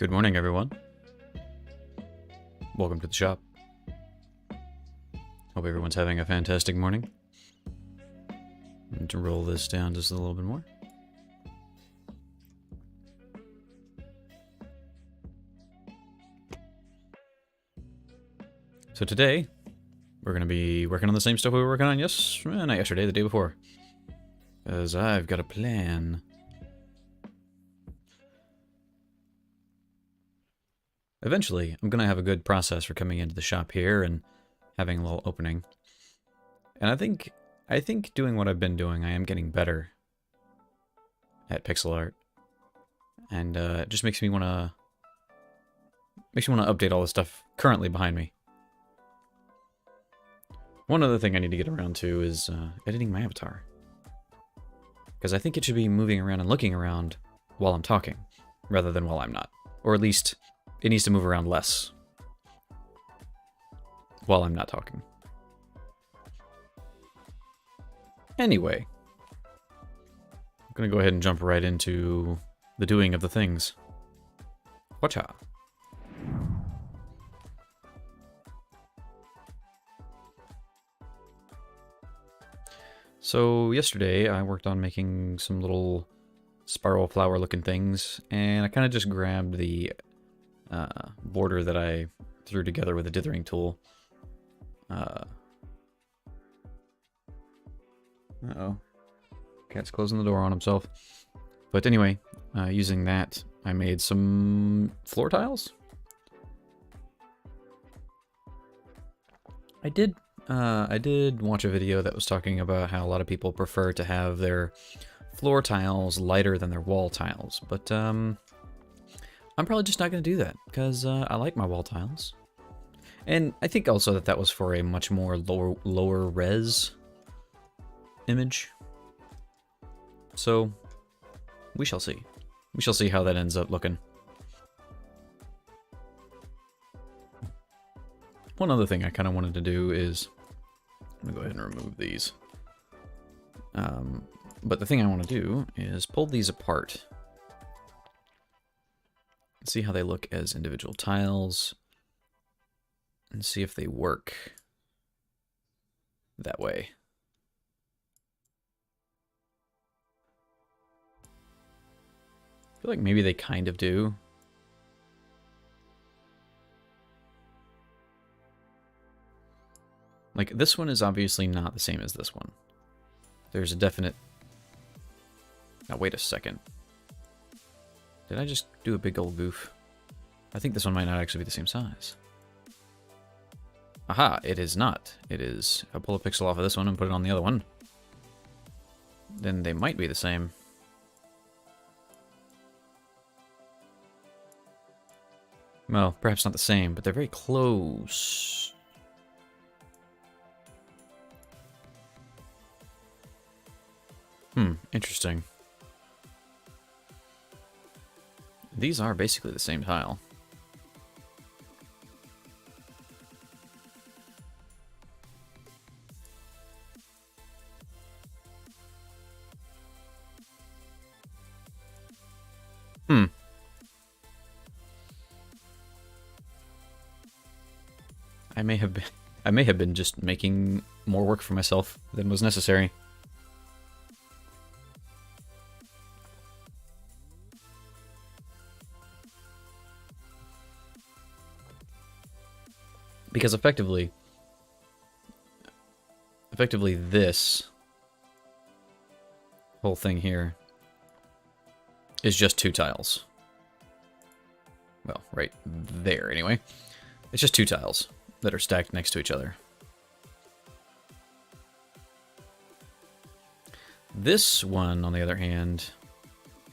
Good morning, everyone. Welcome to the shop. Hope everyone's having a fantastic morning. I'm going to roll this down just a little bit more. So today, we're going to be working on the same stuff we were working on not yesterday, the day before. Because I've got a plan. Eventually, I'm going to have a good process for coming into the shop here and having a little opening. And I think doing what I've been doing, I am getting better at pixel art. And it just makes me want to update all the stuff currently behind me. One other thing I need to get around to is editing my avatar. Because I think it should be moving around and looking around while I'm talking, rather than while I'm not. Or at least, it needs to move around less while I'm not talking. Anyway, I'm going to go ahead and jump right into the doing of the things. Watcha! So yesterday I worked on making some little spiral flower looking things, and I kind of just grabbed the border that I threw together with a dithering tool. Uh-oh. Cat's closing the door on himself. But anyway, using that, I made some floor tiles. I did watch a video that was talking about how a lot of people prefer to have their floor tiles lighter than their wall tiles, but I'm probably just not going to do that, because I like my wall tiles. And I think also that was for a much more lower res image. So, we shall see. We shall see how that ends up looking. One other thing I kind of wanted to do is, I'm going to go ahead and remove these. But the thing I want to do is pull these apart. See how they look as individual tiles. And see if they work that way. I feel like maybe they kind of do. Like, this one is obviously not the same as this one. There's a definite... Now, wait a second. Did I just do a big old goof? I think this one might not actually be the same size. Aha, it is not. It is... If I pull a pixel off of this one and put it on the other one, then they might be the same. Well, perhaps not the same, but they're very close. Interesting. These are basically the same tile. I may have been just making more work for myself than was necessary. Because effectively this whole thing here is just two tiles. Well, right there anyway. It's just two tiles that are stacked next to each other. This one, on the other hand,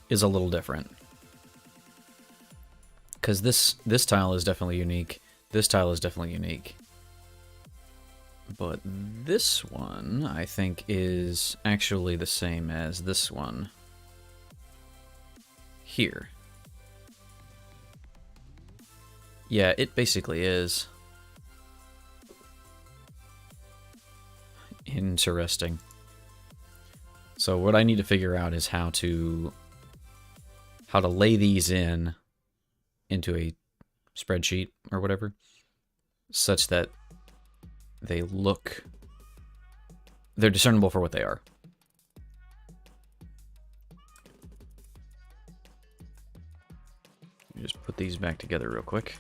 is a little different. Because this tile is definitely unique. This tile is definitely unique. But this one, I think, is actually the same as this one here. Yeah, it basically is. Interesting. So what I need to figure out is how to lay these in into a spreadsheet or whatever, such that they're discernible for what they are. Just put these back together real quick.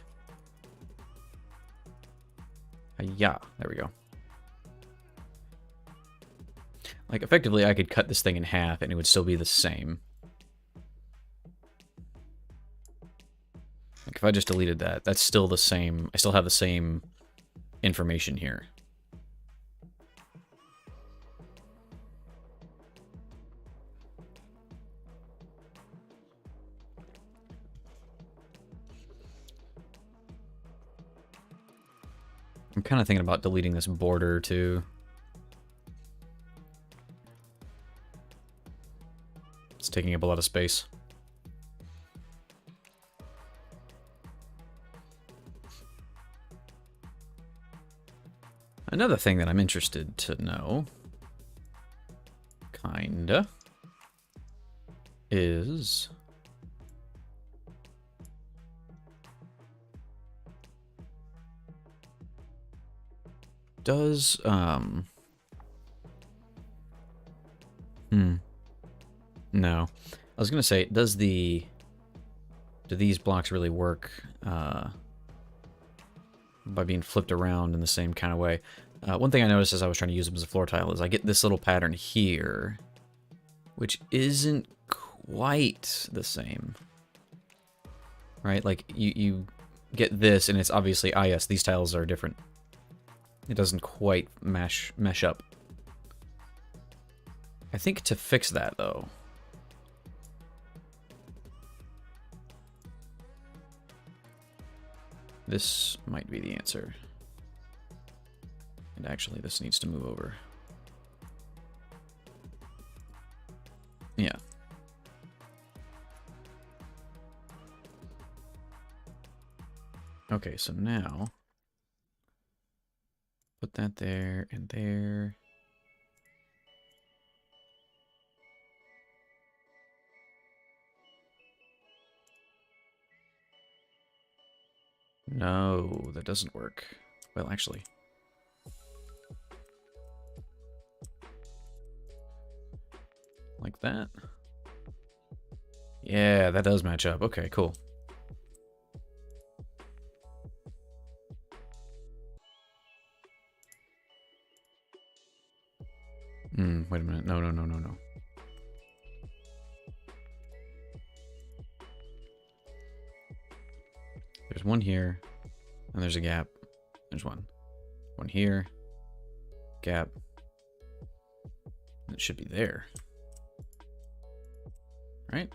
Yeah, there we go. Like, effectively, I could cut this thing in half and it would still be the same. Like, if I just deleted that, that's still the same. I still have the same information here. I'm kind of thinking about deleting this border, too. It's taking up a lot of space. Another thing that I'm interested to know, kinda, is... does, no. I was gonna say, do these blocks really work, by being flipped around in the same kind of way? One thing I noticed as I was trying to use them as a floor tile is I get this little pattern here, which isn't quite the same. Right? Like, you get this, and it's obviously, ah yes, these tiles are different. It doesn't quite mesh up. I think to fix that, though, this might be the answer. And actually, this needs to move over. Yeah. Okay, so now, put that there and there. No, that doesn't work. Well, actually. Like that. Yeah, that does match up. Okay, cool. Wait a minute. No. There's one here, and there's a gap. There's one. One here. Gap. It should be there. Right?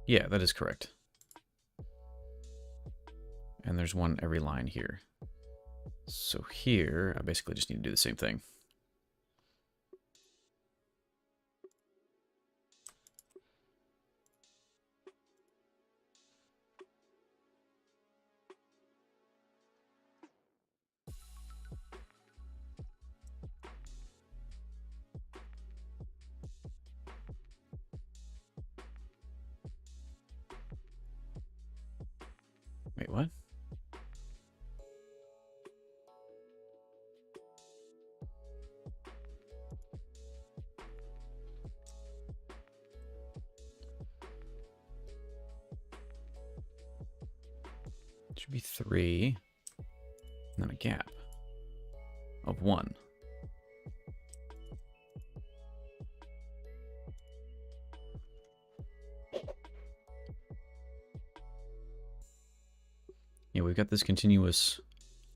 Yeah, that is correct. And there's one every line here. So here, I basically just need to do the same thing. Wait, what? It should be 3, and then a gap of 1. Yeah, we've got this continuous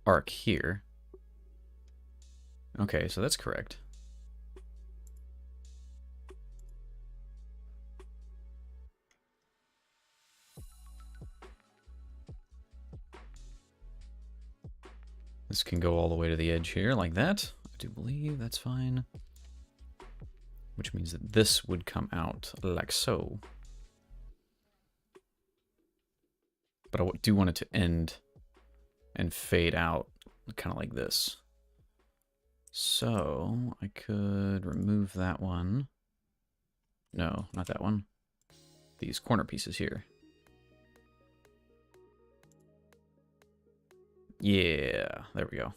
arc here. Okay, so that's correct. This can go all the way to the edge here, like that. I do believe that's fine. Which means that this would come out like so. But I do want it to end and fade out, kind of like this. So I could remove that one. No, not that one. these corner pieces here. Yeah, there we go.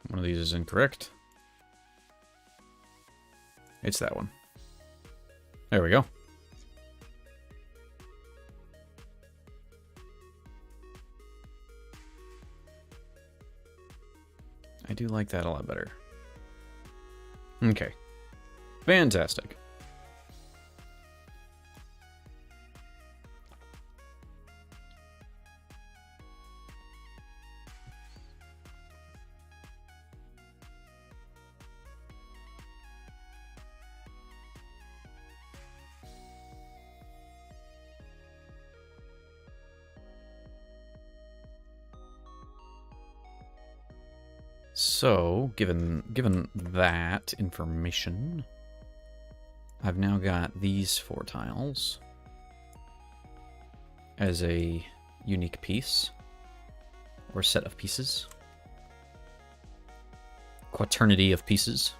One of these is incorrect. It's that one. There we go. I do like that a lot better. Okay. Fantastic. So, given that information, I've now got these 4 tiles as a unique piece, or set of pieces. Quaternity of pieces.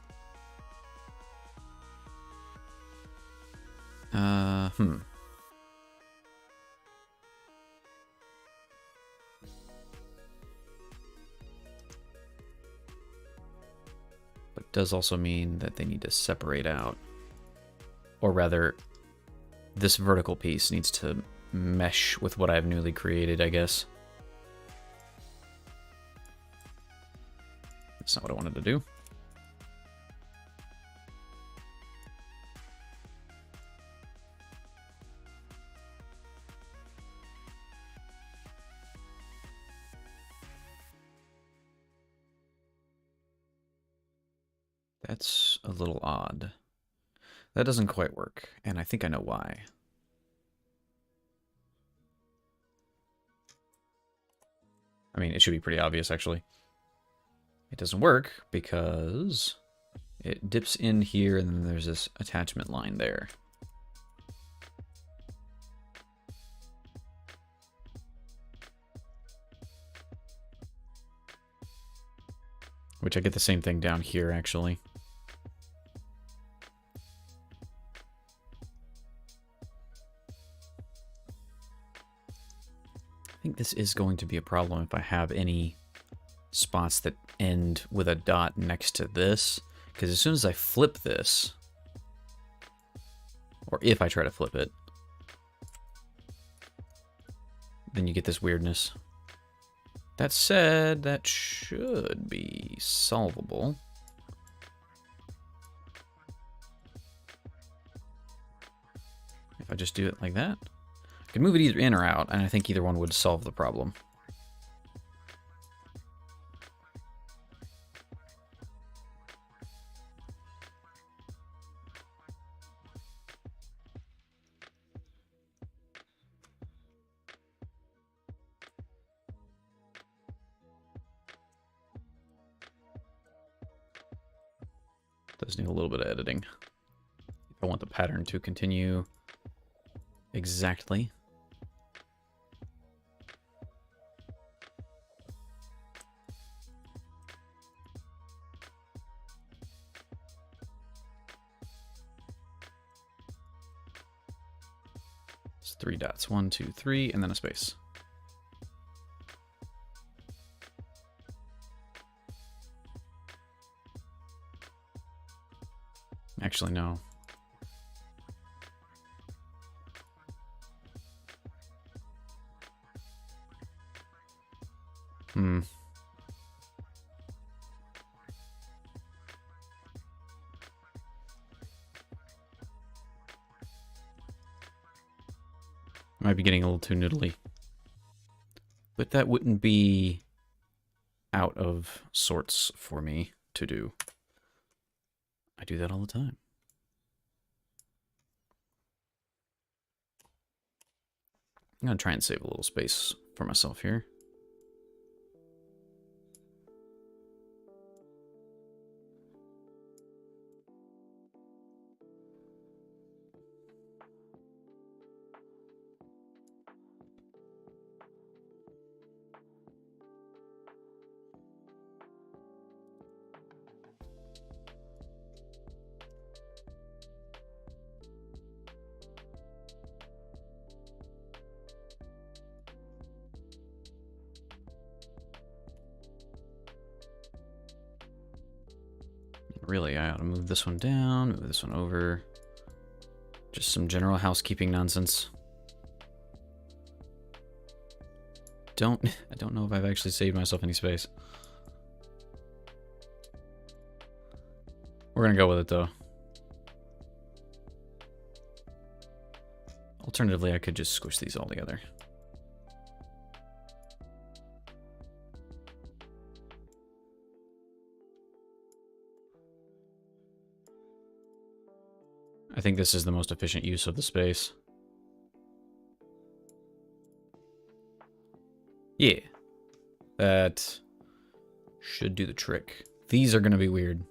But does also mean that they need to separate out. Or rather, this vertical piece needs to mesh with what I've newly created, I guess. That's not what I wanted to do. That's a little odd. That doesn't quite work, and I think I know why. I mean, it should be pretty obvious, actually. It doesn't work because it dips in here, and then there's this attachment line there. Which I get the same thing down here, actually. I think this is going to be a problem if I have any spots that end with a dot next to this. Because as soon as I flip this, or if I try to flip it, then you get this weirdness. That said, that should be solvable. If I just do it like that. I could move it either in or out, and I think either one would solve the problem. Does need a little bit of editing. If I want the pattern to continue exactly. It's 3 dots. 1, 2, 3, and then a space. Actually, no. Might be getting a little too noodly. But that wouldn't be out of sorts for me to do. I do that all the time. I'm going to try and save a little space for myself here. really. I ought to move this one down, move this one over. Just some general housekeeping nonsense. I don't know if I've actually saved myself any space. We're gonna go with it though. Alternatively, I could just squish these all together. I think this is the most efficient use of the space. Yeah. That should do the trick. These are going to be weird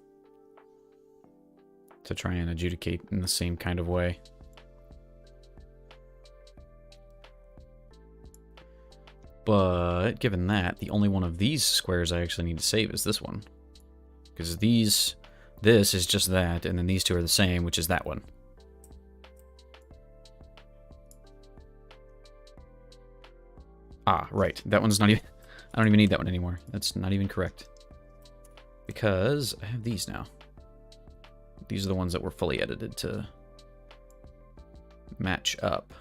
to try and adjudicate in the same kind of way. But given that, the only one of these squares I actually need to save is this one. Because this is just that, and then these two are the same, which is that one. Ah, right. That one's not even... I don't even need that one anymore. That's not even correct. Because I have these now. These are the ones that were fully edited to match up.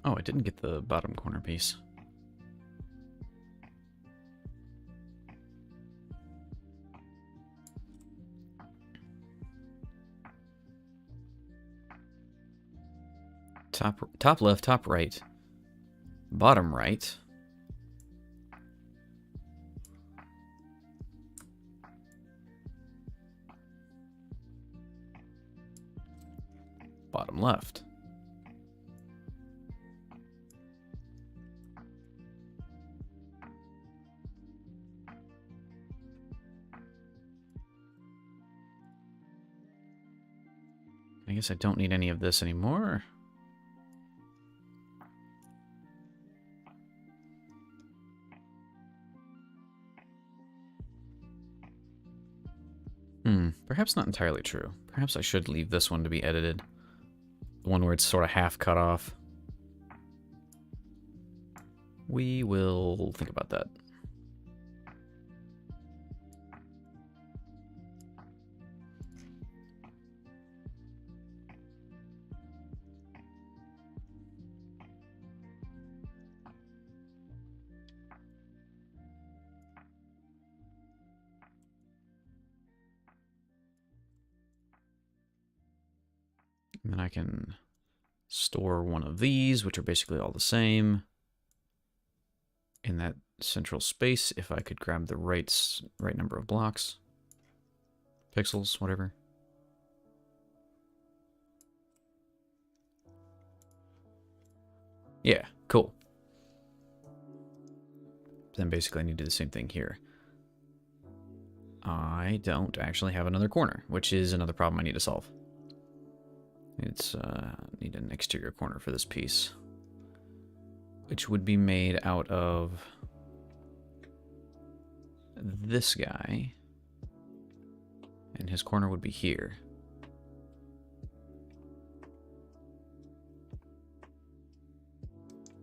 Oh, I didn't get the bottom corner piece. Top left, top right. Bottom right. Bottom left. I guess I don't need any of this anymore. Perhaps not entirely true. Perhaps I should leave this one to be edited. The one where it's sort of half cut off. We will think about that. And then I can store one of these, which are basically all the same, in that central space if I could grab the right number of blocks. Pixels, whatever. Yeah, cool. Then basically I need to do the same thing here. I don't actually have another corner, which is another problem I need to solve. It's need an exterior corner for this piece, which would be made out of this guy, and his corner would be here.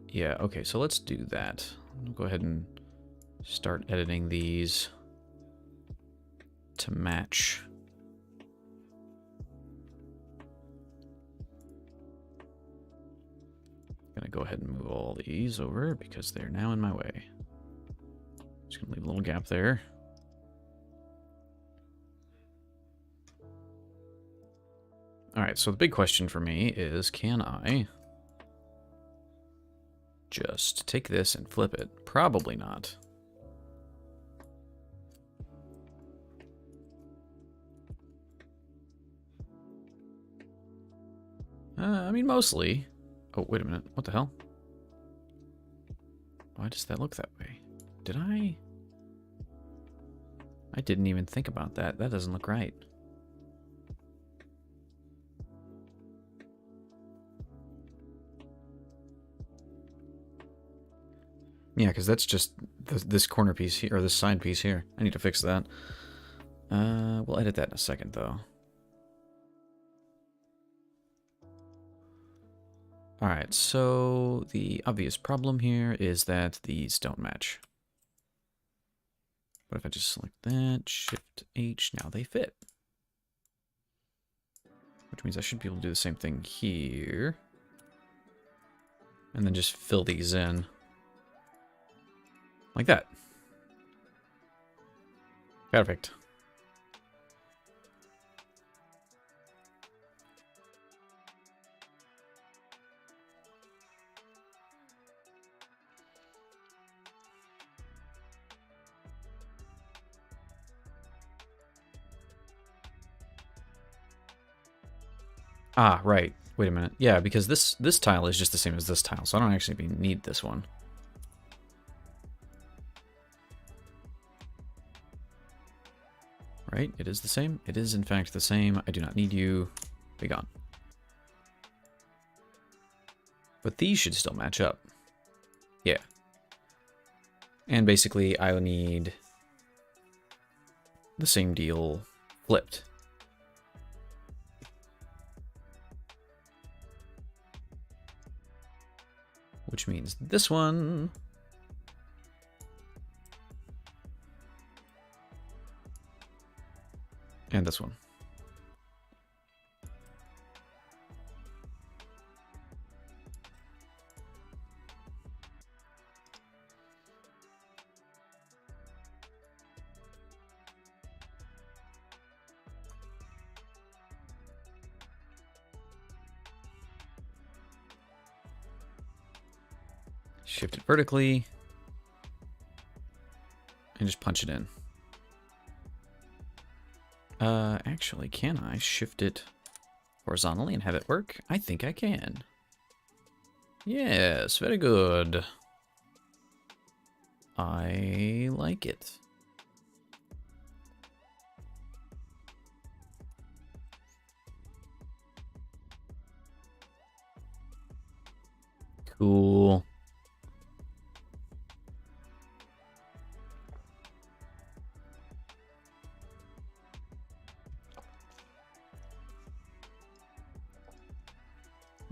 Yeah, okay, so let's do that. I'll go ahead and start editing these to match. Gonna go ahead and move all these over because they're now in my way. Just gonna leave a little gap there. Alright, so the big question for me is, can I just take this and flip it? Probably not. I mean, mostly. Oh, wait a minute. What the hell? Why does that look that way? Did I? I didn't even think about that. That doesn't look right. Yeah, because that's just this corner piece here, or this side piece here. I need to fix that. We'll edit that in a second, though. Alright, so the obvious problem here is that these don't match. But if I just select that, Shift H, now they fit. Which means I should be able to do the same thing here. And then just fill these in. Like that. Perfect. Ah, right. Wait a minute. Yeah, because this tile is just the same as this tile, so I don't actually need this one. Right? It is the same? It is, in fact, the same. I do not need you. Be gone. But these should still match up. Yeah. And basically, I need the same deal flipped. Which means this one... and this one. Shift it vertically. And just punch it in. Actually, can I shift it horizontally and have it work? I think I can. Yes, very good. I like it. Cool.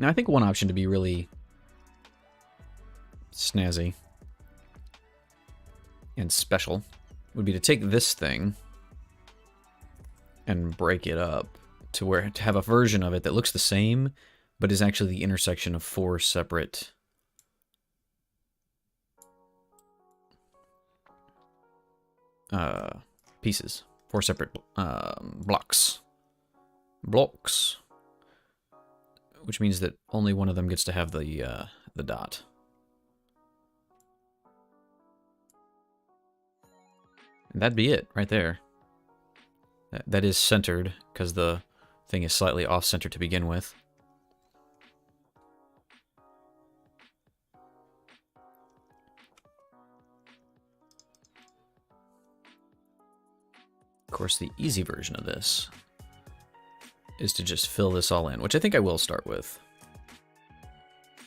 Now, I think one option to be really snazzy and special would be to take this thing and break it up to have a version of it that looks the same, but is actually the intersection of four separate pieces, four separate blocks. Which means that only one of them gets to have the dot. And that'd be it right there. That is centered because the thing is slightly off-center to begin with. Of course, the easy version of this is to just fill this all in, which I think I will start with.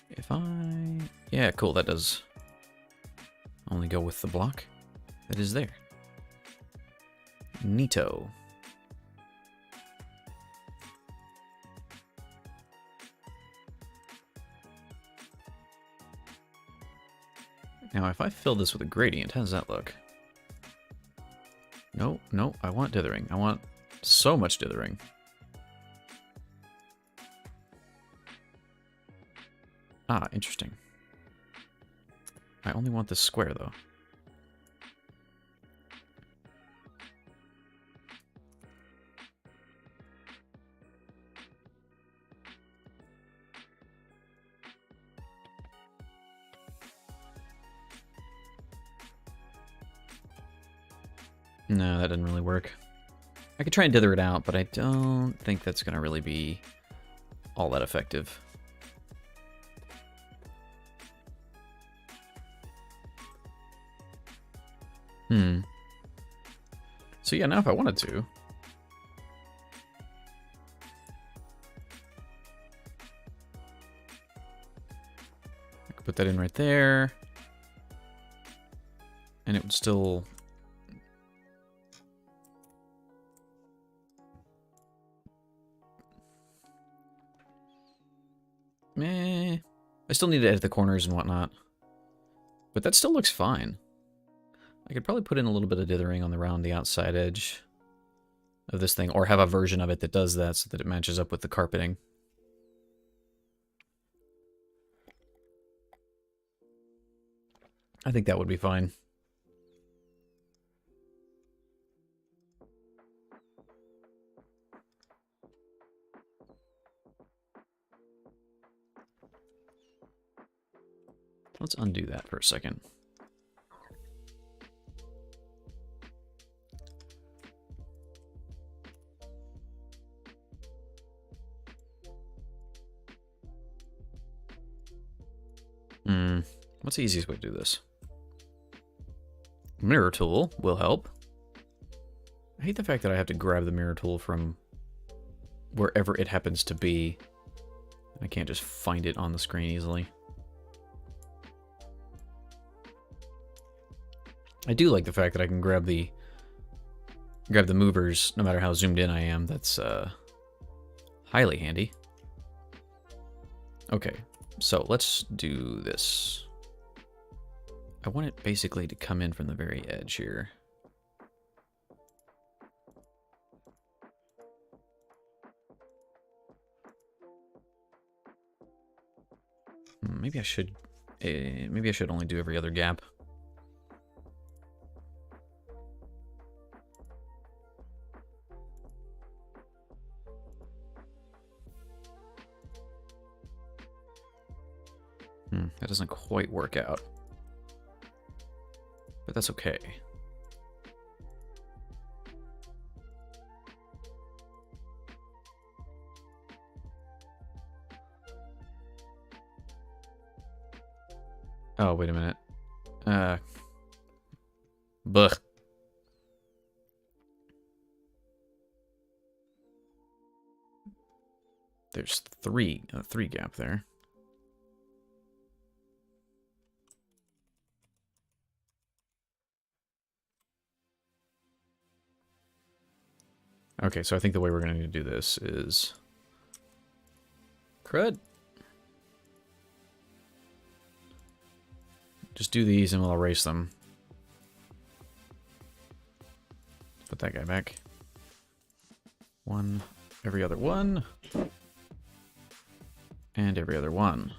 If I... yeah, cool, that does only go with the block that is there. Neato. Now, if I fill this with a gradient, how does that look? No, no, I want dithering. I want so much dithering. Ah, interesting. I only want this square, though. No, that didn't really work. I could try and dither it out, but I don't think that's going to really be all that effective. So yeah, now if I wanted to, I could put that in right there, and it would still... Meh. I still need to edit the corners and whatnot. But that still looks fine. I could probably put in a little bit of dithering on around the outside edge of this thing, or have a version of it that does that so that it matches up with the carpeting. I think that would be fine. Let's undo that for a second. What's the easiest way to do this? Mirror tool will help. I hate the fact that I have to grab the mirror tool from wherever it happens to be. I can't just find it on the screen easily. I do like the fact that I can grab the movers no matter how zoomed in I am. That's highly handy. Okay, so let's do this. I want it basically to come in from the very edge here. Maybe I should only do every other gap. That doesn't quite work out. But that's okay. Oh, wait a minute. Blech. There's three gap there. Okay, so I think the way we're going to need to do this is... Crud. Just do these and we'll erase them. Put that guy back. One, every other one. And every other one.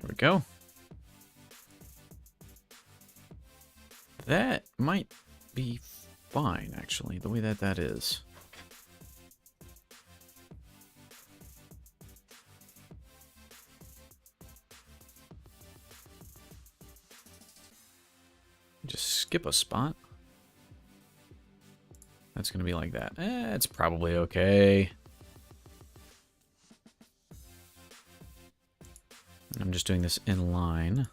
There we go. That might be fine, actually, the way that is. Just skip a spot. That's going to be like that. It's probably okay. I'm just doing this in line.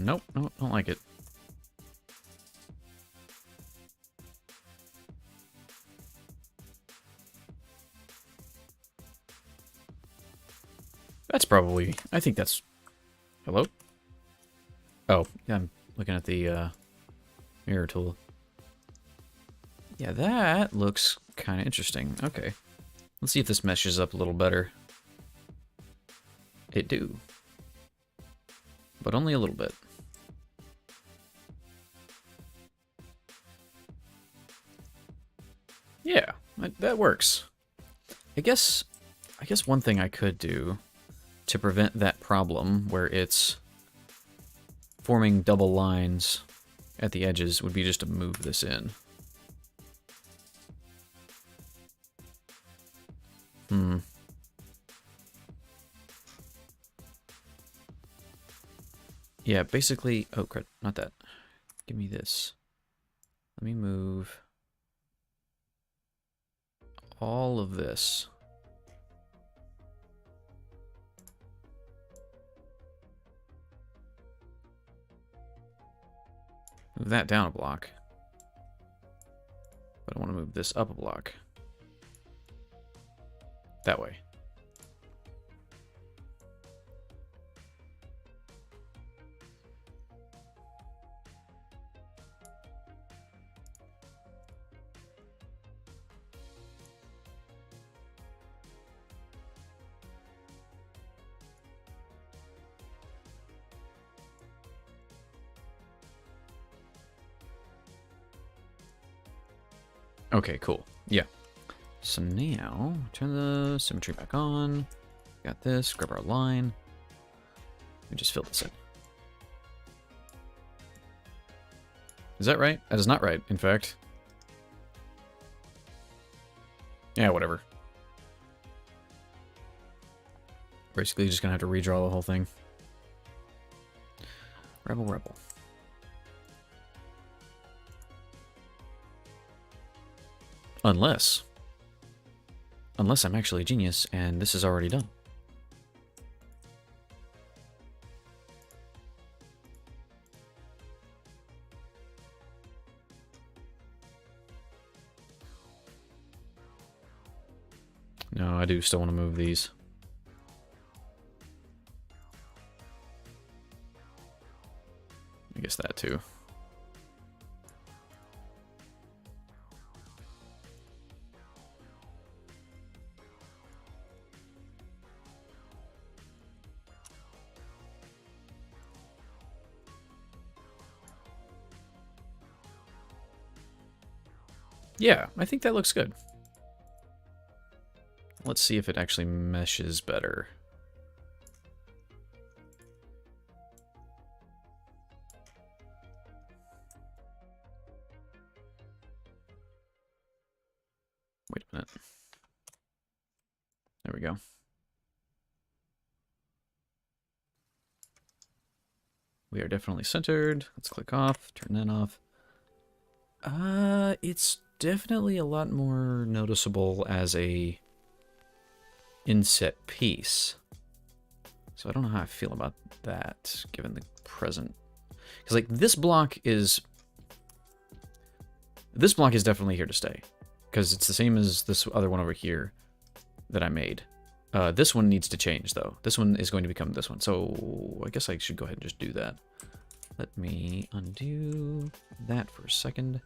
Nope, don't like it. That's probably... I think that's... Hello? Oh, yeah, I'm looking at the mirror tool. Yeah, that looks kind of interesting. Okay. Let's see if this meshes up a little better. It do. But only a little bit. Yeah, that works. I guess one thing I could do to prevent that problem where it's forming double lines at the edges would be just to move this in. Yeah, basically... Oh, crap. Not that. Give me this. Let me move all of this. Move that down a block. But I want to move this up a block. That way. Okay, cool. Yeah. So now, turn the symmetry back on. Got this. Grab our line. We just fill this in. Is that right? That is not right, in fact. Yeah, whatever. Basically, just gonna have to redraw the whole thing. Rebel, rebel. Unless I'm actually a genius and this is already done. No, I do still want to move these. I guess that too. Yeah, I think that looks good. Let's see if it actually meshes better. Wait a minute. There we go. We are definitely centered. Let's click off, turn that off. It's definitely a lot more noticeable as a inset piece. So I don't know how I feel about that, given the present. Because, like, this block is definitely here to stay. Because it's the same as this other one over here that I made. This one needs to change, though. This one is going to become this one. So I guess I should go ahead and just do that. Let me undo that for a second.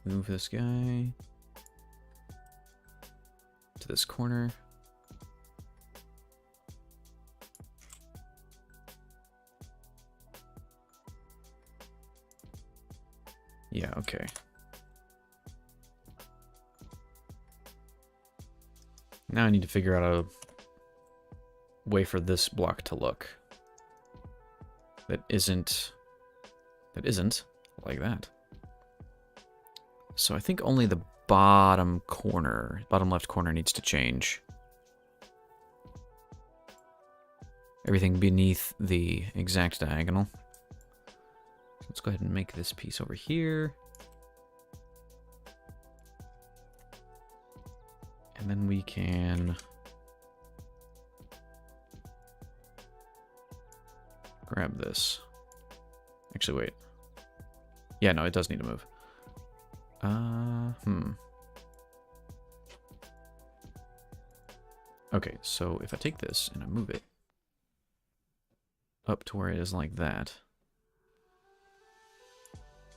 Move this guy to this corner. Yeah, okay. Now I need to figure out a way for this block to look that isn't like that. So I think only the bottom left corner needs to change. Everything beneath the exact diagonal. Let's go ahead and make this piece over here. And then we can grab this. Actually, wait. Yeah, no, it does need to move. Okay, so if I take this and I move it up to where it is like that,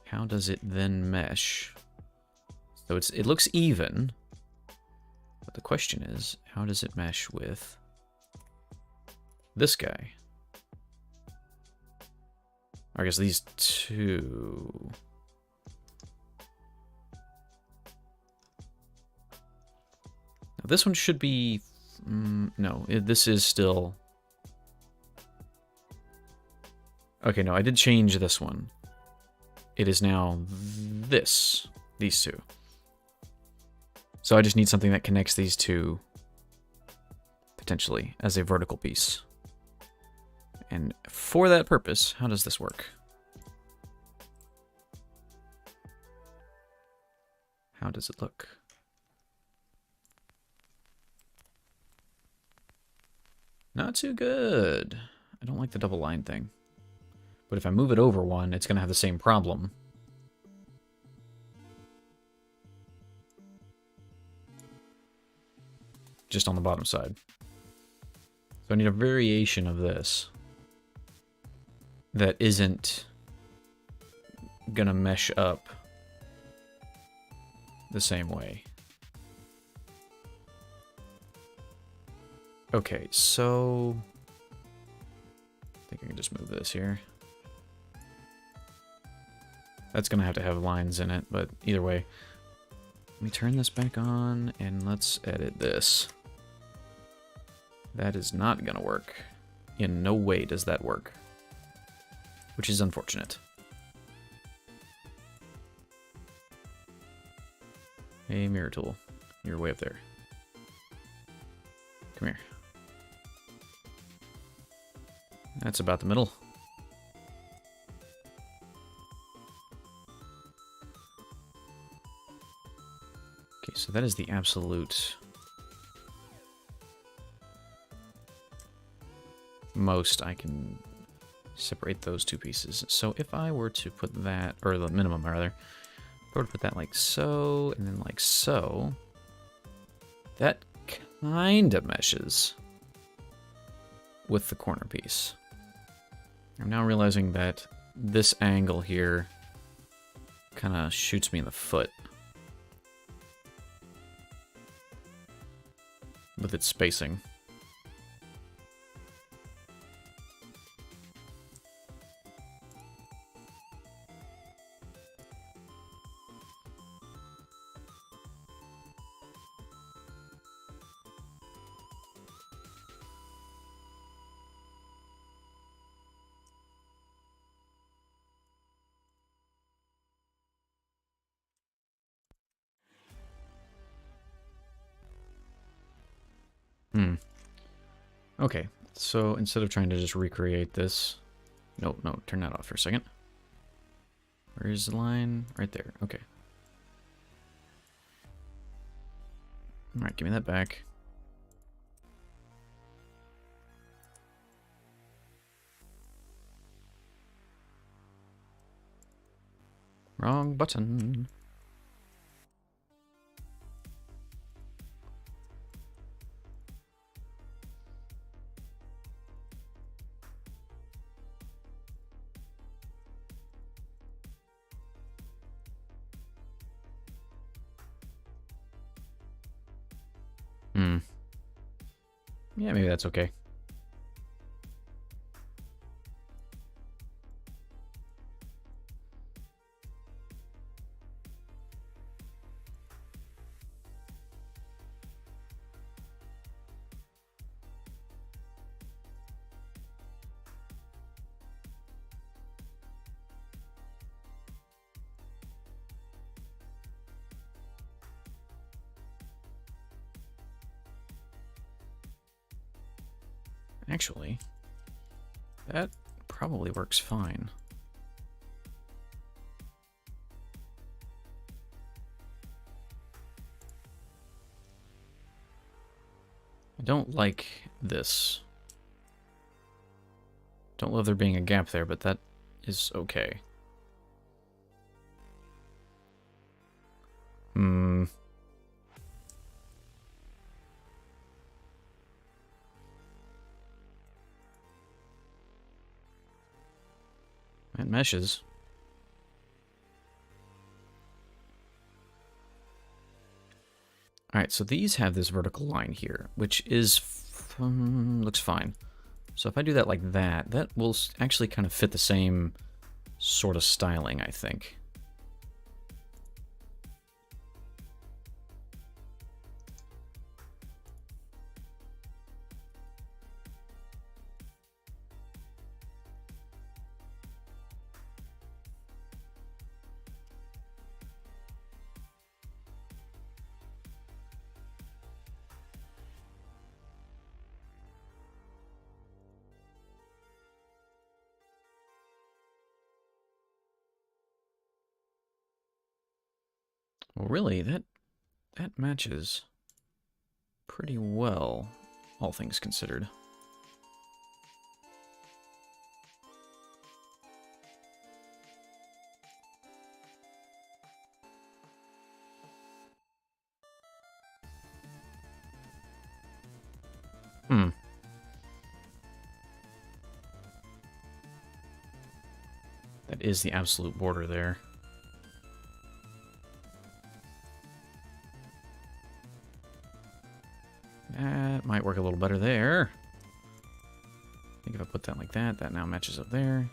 how does it then mesh? So it looks even, but the question is, how does it mesh with this guy? I guess these two. This one should be... no, this is still... Okay, no, I did change this one. It is now these two. So I just need something that connects these two, potentially, as a vertical piece. And for that purpose, how does this work? How does it look? Not too good. I don't like the double line thing. But if I move it over one, it's going to have the same problem. Just on the bottom side. So I need a variation of this that isn't going to mesh up the same way. Okay, so I think I can just move this here. That's going to have lines in it, but either way. Let me turn this back on, and let's edit this. That is not going to work. In no way does that work. Which is unfortunate. Hey, mirror tool. You're way up there. Come here. That's about the middle. Okay, so that is the absolute most I can separate those two pieces. So if I were to put that, or the minimum rather, if I were to put that like so, and then like so, that kind of meshes with the corner piece. I'm now realizing that this angle here kind of shoots me in the foot with its spacing. Okay, so instead of trying to just recreate this... No, turn that off for a second. Where's the line? Right there, okay. Alright, give me that back. Wrong button. Yeah, maybe that's okay. Actually, that probably works fine. I don't like this. Don't love there being a gap there, but that is okay. It meshes. Alright, so these have this vertical line here, which is looks fine. So if I do that like that, that will actually kind of fit the same sort of styling, I think. Well, really, that matches pretty well, all things considered. That is the absolute border there. That might work a little better there. I think if I put that like that, that now matches up there.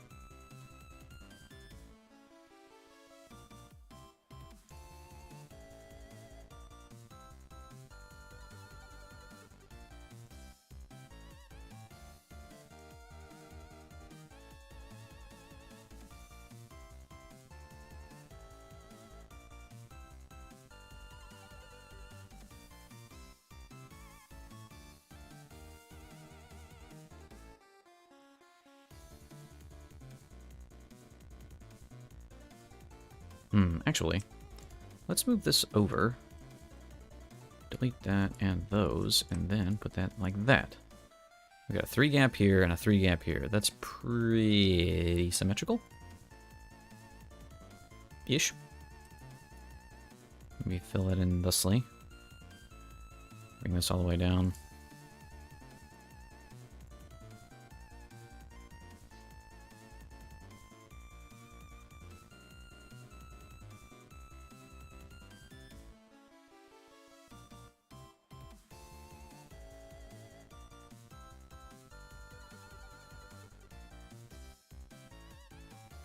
Actually, let's move this over. Delete that and those, and then put that like that. We got a 3 gap here and a 3 gap here. That's pretty symmetrical. Ish. Maybe fill it in thusly. Bring this all the way down.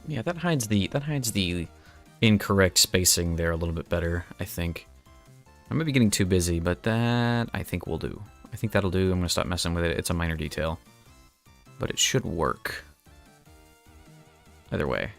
Yeah, that hides the incorrect spacing there a little bit better, I think. I might be getting too busy, but that I think will do. I think that'll do. I'm going to stop messing with it. It's a minor detail. But it should work. Either way.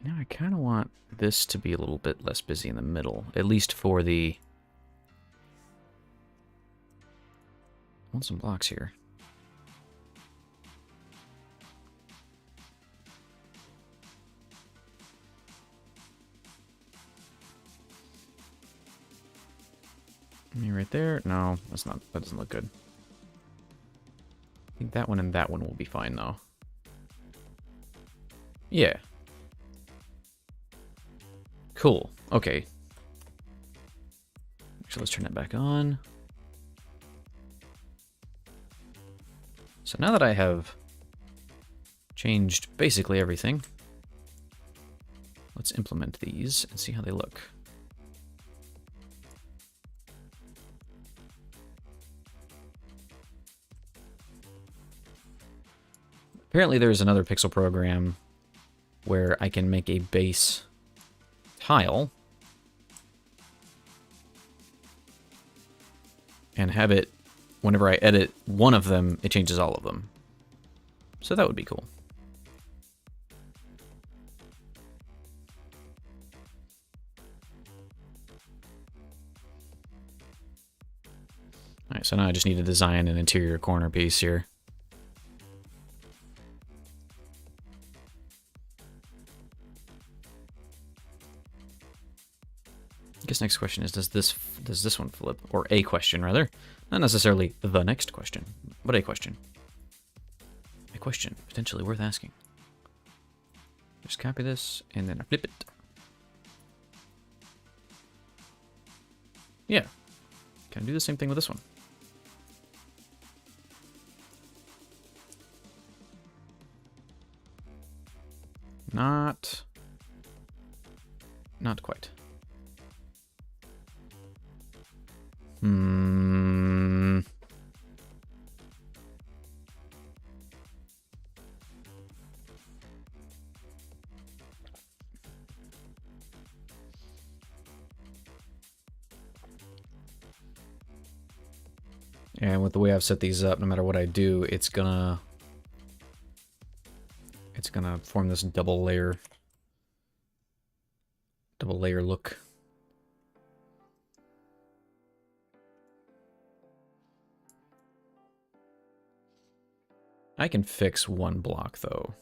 Now I kind of want this to be a little bit less busy in the middle, at least for the... I want some blocks here. Me right there? No, that's not. That doesn't look good. I think that one and that one will be fine though. Yeah. Cool. Okay. So let's turn that back on. So now that I have changed basically everything, let's implement these and see how they look. Apparently there's another pixel program where I can make a base tile and have it, whenever I edit one of them, it changes all of them. So that would be cool. Alright, so now I just need to design an interior corner piece here. I guess next question is, does this one flip? Or a question, rather. Not necessarily the next question, but a question. A question, potentially worth asking. Just copy this, and then I flip it. Yeah. Can I do the same thing with this one? Not quite. And with the way I've set these up, no matter what I do, it's gonna form this double layer look. I can fix one block, though.